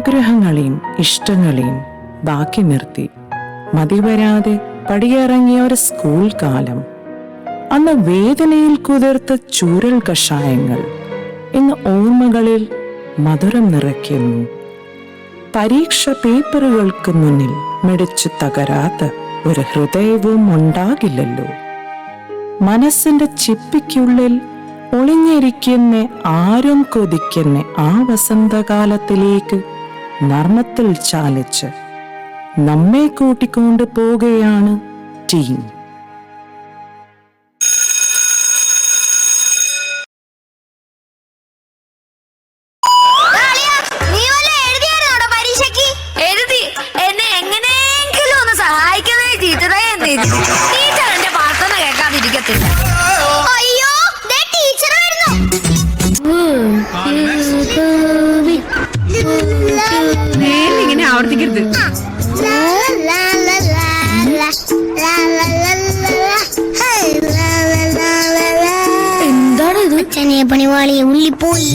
ആഗ്രഹങ്ങളെയും ഇഷ്ടങ്ങളെയും ബാക്കി നിർത്തി മതിവരാതെ പടിയിറങ്ങിയ ഒരു സ്കൂൾ കാലം. അന്ന് വേദനയിൽ കുതിർത്ത ചൂരൽ കഷായങ്ങൾ ഇന്ന് ഓർമ്മകളിൽ മധുരം നിറയ്ക്കുന്നു. പരീക്ഷ പേപ്പറുകൾക്ക് മുന്നിൽ മിടിച്ചു തകരാത്ത ഒരു ഹൃദയവും ഉണ്ടാകില്ലല്ലോ. മനസ്സിന്റെ ചിപ്പിക്കുള്ളിൽ ഒളിഞ്ഞിരിക്കുന്ന ആരും കൊതിക്കുന്ന ആ വസന്തകാലത്തിലേക്ക് നർമ്മത്തിൽ ചാലിച്ച് നമ്മെ കൂട്ടിക്കൊണ്ടു പോവുകയാണ് ടീം. ഇങ്ങനെ ആവർത്തിക്കരുത്. എന്താണ് ഇത്? ചനിയ പണിവാളി ഉള്ളിപ്പോയി.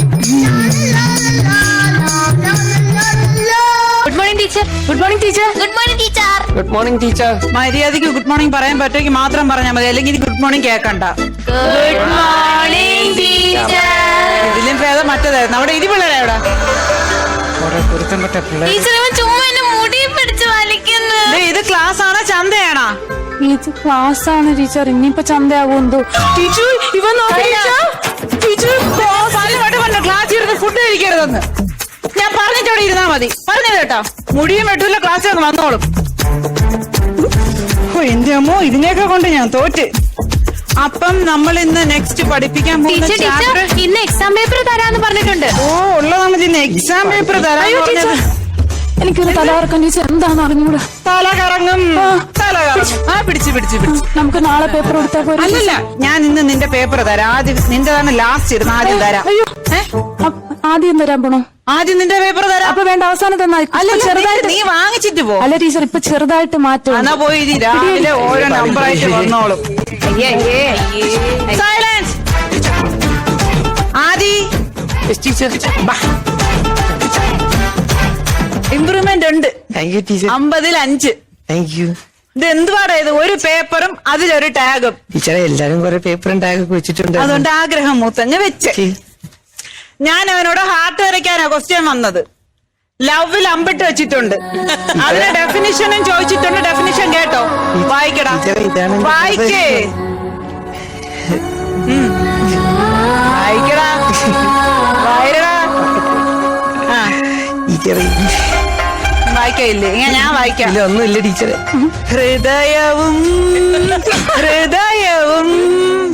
Good morning teacher. Good morning teacher. Good morning teacher. Good morning teacher. മര്യാദയ്ക്ക് ഗുഡ് മോർണിംഗ് പറയാൻ പറ്റുമെങ്കിൽ മാത്രം പറഞ്ഞാൽ മതി, അല്ലെങ്കിൽ ഗുഡ് മോർണിംഗ് കേൾക്കണ്ട. Good morning teacher. ഇതിലും ഭേദം മറ്റേതായിരുന്നു. അവിടെ ഇരി പിള്ളേരെ അവിടെ ടീച്ചർ ഇവൻ ചുമ്മാ എന്നെ മുടി പിടിച്ച് വലിക്കുന്നു. ഇത് ക്ലാസ് ആണോ ചന്തയാണോ? ഇത് ക്ലാസ് ആണ് ടീച്ചർ. ഇനിയിപ്പോ ചന്തയാവുമെന്തോ. ടീച്ചർ ഇവൻ ക്ലാസ് ഇരുന്ന് ഫുഡ് കഴിക്കരുതെന്ന് ഞാൻ പറഞ്ഞിട്ട് അവിടെ ഇരുന്നാ മതി. പറഞ്ഞത് കേട്ടോ. മുടിയും വെട്ടൂല, ക്ലാസ്സിൽ ഒന്ന് വന്നോളും. എന്റെ അമ്മോ, ഇതിനെയൊക്കെ കൊണ്ട് ഞാൻ തോറ്റ്. അപ്പം നമ്മൾ ഇന്ന് നെക്സ്റ്റ് പഠിപ്പിക്കാൻ പോകുന്ന ചാപ്റ്റർ ഇന്ന് എക്സാം പേപ്പർ തരാന്ന് പറഞ്ഞിട്ടുണ്ട്. ഓ ഉള്ളതാണ് ഇന്ന് എക്സാം പേപ്പർ തരാൻ പറഞ്ഞത്. എനിക്കൊരു തലകറക്കം ടീച്ചർ. എന്താന്ന് അറിഞ്ഞൂടാ. തല കറങ്ങും. പിടിച്ച് നമുക്ക് നാളെ പേപ്പർ കൊടുത്താൽ പോരെ? അല്ലല്ല, ഞാൻ ഇന്ന് നിന്റെ പേപ്പർ തരാം. ആദ്യം നിന്റെതാണ് ലാസ്റ്റ് ഇരുന്ന് ആദ്യം തരാം. ആദ്യം തരാൻ പോണോ? ആദ്യം നിന്റെ പേപ്പർ തരാം. അപ്പൊ വേണ്ട, അവസാനം തന്നാ. അല്ല ചെറുതായിട്ട് നീ വാങ്ങിച്ചിട്ട് പോ. അല്ല ടീച്ചർ, ഇപ്പൊ ചെറുതായിട്ട് മാറ്റും. എന്നാ പോയി രാവിലെ ഓരോ നമ്പറായിട്ട് വന്നോളും. സൈലൻസ്. ആദി ഇംപ്രൂവ്മെന്റ് ഉണ്ട്. 50-ൽ 5. ഇത് എന്തുവാടാ ഇത്? ഒരു പേപ്പറും അതിലൊരു ടാഗും. ടീച്ചറെ എല്ലാരും കുറെ പേപ്പറും ടാഗൊക്കെ വെച്ചിട്ടുണ്ട്. അതുകൊണ്ട് ആഗ്രഹം മൂത്തങ്ങ് വെച്ച് ഞാൻ അവനോട് ഹാർട്ട് വരയ്ക്കാനാ ക്വസ്റ്റ്യൻ വന്നത്. ലവിൽ അമ്പിട്ട് വെച്ചിട്ടുണ്ട്. അതിന്റെ ഡെഫിനിഷനും ചോദിച്ചിട്ടുണ്ട്. ഡെഫിനിഷൻ കേട്ടോ? വായിക്കടാ, വായിക്കേ, വായിക്കടാ, വായിരടാ. വായിക്കയില്ലേ? ഞാൻ വായിക്കാം. ഒന്നുമില്ല ടീച്ചറെ. ഹൃദയവും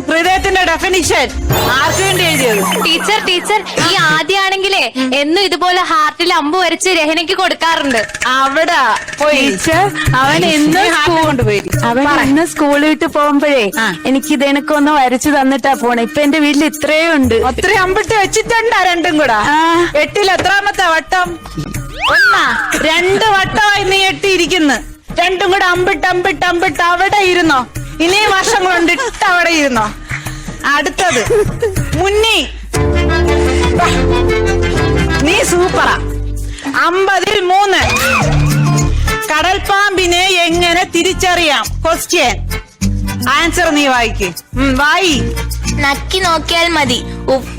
ഹൃദയത്തിന്റെ ഡെഫിനിഷൻ ആർക്ക് വേണ്ടി എഴുതിയത്? ടീച്ചർ ഈ ആദ്യമാണെങ്കിലേ എന്നും ഇതുപോലെ ഹാർട്ടിൽ അമ്പ് വരച്ച് രഹനയ്ക്ക് കൊടുക്കാറുണ്ട്. അവിടെ പോയി അവൻ ഇന്ന് സ്കൂളിൽ വിട്ട് പോകുമ്പോഴേ എനിക്ക് ഇതെനക്കൊന്ന് വരച്ചു തന്നിട്ടാ പോണേ. ഇപ്പൊ എന്റെ വീട്ടിൽ ഇത്രയും ഉണ്ട്. ഒത്തിരി അമ്പിട്ട് വെച്ചിട്ടുണ്ടാ രണ്ടും കൂടെ? 8-ൽ എത്രാമത്തെ വട്ടം? 2 വട്ടമായി നീ എട്ടിയിരിക്കുന്നു. രണ്ടും കൂടെ അമ്പിട്ട് അവിടെ ഇരുന്നോ. ഇനിയും വർഷങ്ങളുണ്ട്, ഇട്ട് അവിടെ ഇരുന്നോ. അടുത്തത് മുന്നി. നീ സൂപ്പറാ. 50-ൽ 3. കടൽപ്പാമ്പിനെ എങ്ങനെ തിരിച്ചറിയാം? ക്വസ്റ്റ്യൻ. ആൻസർ നീ വായിക്ക്. വായി. നക്കി നോക്കിയാൽ മതി.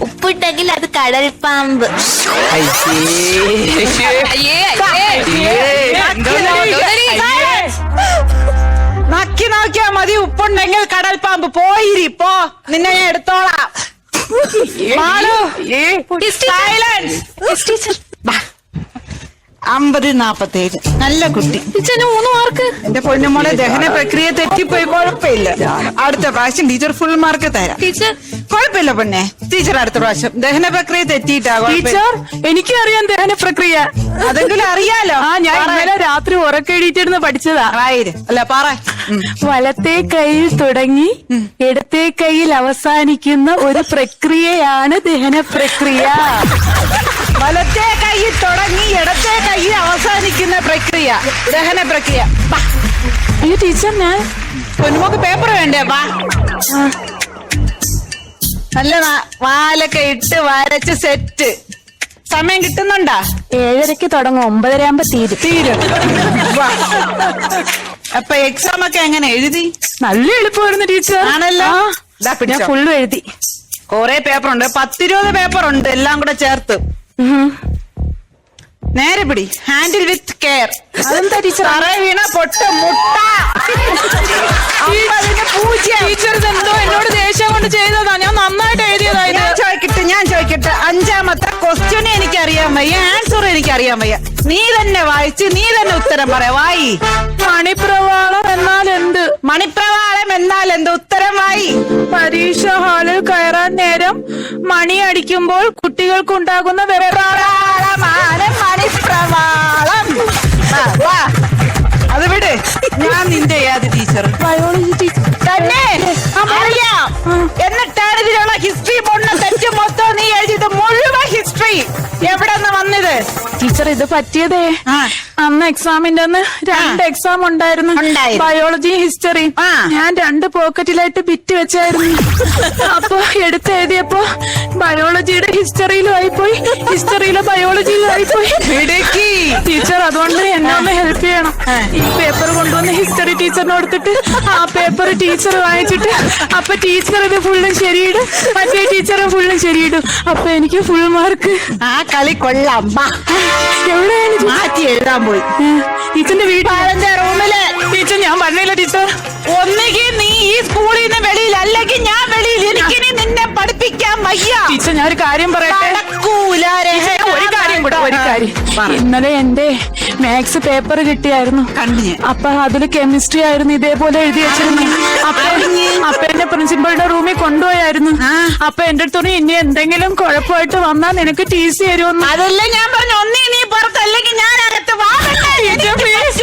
ഉപ്പിട്ടെങ്കിൽ അത് കടൽ പാമ്പ്. നക്കി നോക്കിയാ മതി. ഉപ്പുണ്ടെങ്കിൽ കടൽ പാമ്പ്. പോയിരി പോ, നിന്നെ ഞാൻ എടുത്തോളാം. സൈലൻസ്. 50-47. നല്ല കുട്ടി. 3 മാർക്ക്. എന്റെ പൊന്നുമോളെ, ദഹന പ്രക്രിയ തെറ്റിപ്പോയി. കുഴപ്പമില്ല, അടുത്ത പ്രാവശ്യം ടീച്ചർ ഫുൾ മാർക്ക് തരാം. ടീച്ചർ കുഴപ്പമില്ല പൊന്നെ. ടീച്ചർ അടുത്ത പ്രാവശ്യം ദഹന പ്രക്രിയ തെറ്റിയിട്ടാ. ടീച്ചർ എനിക്കറിയാം ദഹന പ്രക്രിയ. അതെങ്കിലും അറിയാലോ. ഞാൻ ഇന്നലെ രാത്രി ഉറക്കെഴുതിട്ടിരുന്ന് പഠിച്ചതാ. അല്ല പറ. വലത്തെ കൈയിൽ തുടങ്ങി ഇടത്തെ കൈയിൽ അവസാനിക്കുന്ന ഒരു പ്രക്രിയയാണ് ദഹന പ്രക്രിയ. വലത്തെ കൈയിൽ തുടങ്ങി ഇടത്തെ കൈയിൽ അവസാനിക്കുന്ന പ്രക്രിയ ദഹന പ്രക്രിയ. അയ്യോ ടീച്ചർ, ഞാൻ പൊന്നുമോക്ക് പേപ്പർ വേണ്ടേ? നല്ല വാലൊക്കെ ഇട്ട് വരച്ച് സെറ്റ്. സമയം കിട്ടുന്നുണ്ടാ? 7:30 തുടങ്ങും, 9:30 തീരും. തീരും. വാ. അപ്പൊ എക്സാം ഒക്കെ എങ്ങനെ എഴുതി? നല്ല എളുപ്പമായിരുന്നു ടീച്ചർ. ആണല്ലോ. ദാ ഞാൻ പിടിച്ചോ. ഫുള്ള് എഴുതി. കൊറേ പേപ്പർ ഉണ്ട്, 10-20 പേപ്പർ ഉണ്ട്, എല്ലാം കൂടെ ചേർത്ത്. നേരെ പിടി. Handle with care. അതെന്താ ടീച്ചർ? തറ വീണ പൊട്ട മുട്ട. 0 ടീച്ചർ ഇതെന്തോ എന്നോട് ദേഷ്യം കൊണ്ട് ചെയ്തതാ. ഞാൻ നന്നായിട്ട് എഴുതിയതായത്. ഞാൻ ചോദിക്കട്ടെ 5ാമത്തെ ക്വസ്റ്റ്യൻ എനിക്ക് അറിയാൻ വയ്യ, ആൻസർ എനിക്ക് അറിയാൻ വയ്യ. നീ തന്നെ വായിച്ച് നീ തന്നെ ഉത്തരം പറയാ. വായി. മണിപ്രവാളം എന്നാൽ എന്ത്? മണിപ്രവാളം എന്നാൽ എന്ത്? ഉത്തരം വായി. പരീക്ഷ ഹാളിൽ കയറാൻ നേരം മണി അടിക്കുമ്പോൾ കുട്ടികൾക്കുണ്ടാകുന്ന പ്രവാളമാണ് മണിപ്രവാളം. വാ. അത് വിട്. ഞാൻ നിന്റെ ഏത് ടീച്ചർ? ബയോളജി ടീച്ചർ തന്നെ അറിയാം. എന്നിട്ടാണ് ഇതിലുള്ള ഹിസ്റ്ററി പൊണ്ണ തെറ്റ് മൊത്തം നീ എഴുതിയത്. മുഴുവൻ ഹിസ്റ്ററി എവിടെ നിന്ന് വന്നത്? ടീച്ചർ ഇത് പറ്റിയതേ ആ. അന്ന് എക്സാമിന്റെ അന്ന് 2 എക്സാം ഉണ്ടായിരുന്നു. Biology history. ആ. ഞാൻ 2 പോക്കറ്റിലായിട്ട് ബിറ്റ് വെച്ചായിരുന്നു. അപ്പൊ എടുത്തെഴുതിയപ്പോ ബയോളജിയുടെ ഹിസ്റ്ററിയിലും ആയിപ്പോയി, ഹിസ്റ്ററിയിലെ ബയോളജിയിലും ആയിപ്പോയി. ഇടുക്കി ടീച്ചർ അതുകൊണ്ട് എന്നെ ഒന്ന് ഹെൽപ്പ് ചെയ്യണം. ഈ പേപ്പർ കൊണ്ടുവന്ന് ഹിസ്റ്ററി ടീച്ചറിന് കൊടുത്തിട്ട് ആ പേപ്പർ ടീച്ചർ വായിച്ചിട്ട് അപ്പൊ ടീച്ചർ ഇത് ഫുള്ളും ശരിയിടും, മറ്റേ ടീച്ചർ ഫുള്ളും ശരിയിടും. അപ്പൊ എനിക്ക് ഫുൾ മാർക്ക്. ആ കളി കൊള്ളാം. എവിടെയാണ് മാറ്റി എഴുതാൻ പോയി. ടീച്ചറിന്റെ വീട്ടിലെ റൂമില്. ടീച്ചർ ഞാൻ പറഞ്ഞില്ല ടീച്ചർ. ഒന്നുകിൽ നീ ഈ സ്കൂളിൽ നിന്ന് വെളിയിൽ, അല്ലെങ്കിൽ ഞാൻ വെളിയിൽ. എനിക്കിനി നിന്നെ പഠിപ്പിക്കാൻ വയ്യ. ടീച്ചർ ഞാൻ ഒരു കാര്യം പറയട്ടെ. നടക്കൂല. ഒരു കാര്യം കൂടെ, ഒരു കാര്യം. ഇന്നലെ എന്റെ മാത്സ് പേപ്പർ കിട്ടിയായിരുന്നു. അപ്പൊ അതില് കെമിസ്ട്രി ആയിരുന്നു ഇതേപോലെ എഴുതി വെച്ചിരുന്നു. അപ്പൊ എന്റെ പ്രിൻസിപ്പളുടെ റൂമിൽ കൊണ്ടുപോയായിരുന്നു. അപ്പൊ എന്റെ അടുത്ത് പറഞ്ഞു ഇനി എന്തെങ്കിലും കുഴപ്പമായിട്ട് വന്നാൽ നിനക്ക് TC തരുമെന്ന്. അതല്ല ഞാൻ പറഞ്ഞു. ഒന്നേ നീ പുറത്ത്, അല്ലെങ്കിൽ ഞാൻ അകത്ത്. വാ. Teacher, please.